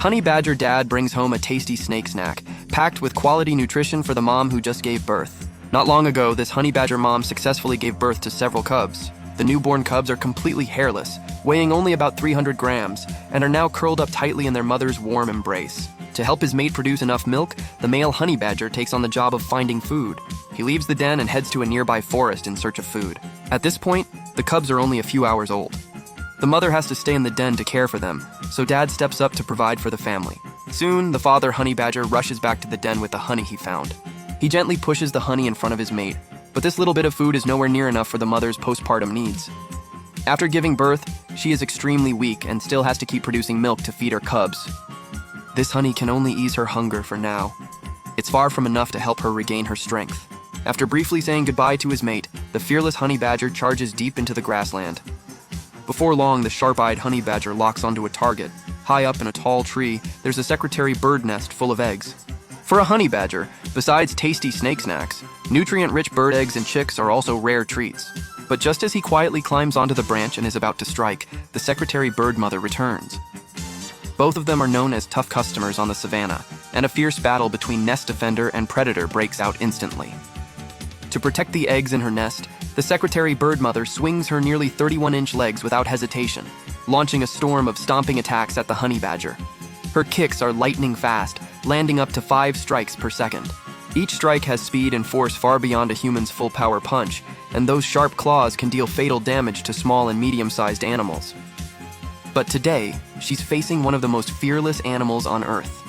Honey Badger Dad brings home a tasty snake snack, packed with quality nutrition for the mom who just gave birth. Not long ago, this Honey Badger mom successfully gave birth to several cubs. The newborn cubs are completely hairless, weighing only about 300 grams, and are now curled up tightly in their mother's warm embrace. To help his mate produce enough milk, the male honey badger takes on the job of finding food. He leaves the den and heads to a nearby forest in search of food. At this point, the cubs are only a few hours old. The mother has to stay in the den to care for them, so Dad steps up to provide for the family. Soon, the father honey badger rushes back to the den with the honey he found. He gently pushes the honey in front of his mate, but this little bit of food is nowhere near enough for the mother's postpartum needs. After giving birth, she is extremely weak and still has to keep producing milk to feed her cubs. This honey can only ease her hunger for now. It's far from enough to help her regain her strength. After briefly saying goodbye to his mate, the fearless honey badger charges deep into the grassland. Before long, the sharp-eyed honey badger locks onto a target. High up in a tall tree, there's a secretary bird nest full of eggs. For a honey badger, besides tasty snake snacks, nutrient-rich bird eggs and chicks are also rare treats. But just as he quietly climbs onto the branch and is about to strike, the secretary bird mother returns. Both of them are known as tough customers on the savannah, and a fierce battle between nest defender and predator breaks out instantly. To protect the eggs in her nest, the secretary bird mother swings her nearly 31-inch legs without hesitation, launching a storm of stomping attacks at the honey badger. Her kicks are lightning fast, landing up to 5 strikes per second. Each strike has speed and force far beyond a human's full power punch, and those sharp claws can deal fatal damage to small and medium-sized animals. But today, she's facing one of the most fearless animals on Earth.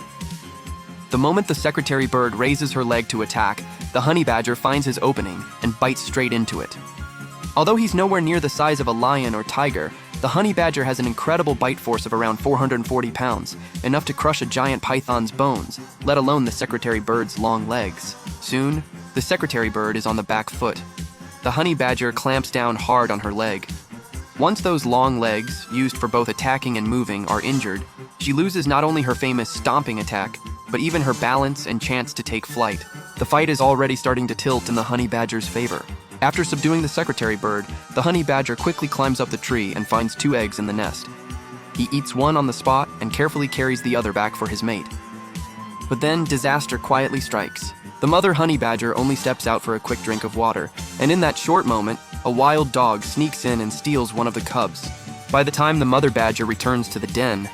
The moment the secretary bird raises her leg to attack, the honey badger finds his opening and bites straight into it. Although he's nowhere near the size of a lion or tiger, the honey badger has an incredible bite force of around 440 pounds, enough to crush a giant python's bones, let alone the secretary bird's long legs. Soon, the secretary bird is on the back foot. The honey badger clamps down hard on her leg. Once those long legs, used for both attacking and moving, are injured, she loses not only her famous stomping attack, but even her balance and chance to take flight. The fight is already starting to tilt in the honey badger's favor. After subduing the secretary bird, the honey badger quickly climbs up the tree and finds 2 eggs in the nest. He eats one on the spot and carefully carries the other back for his mate. But then disaster quietly strikes. The mother honey badger only steps out for a quick drink of water, and in that short moment, a wild dog sneaks in and steals one of the cubs. By the time the mother badger returns to the den,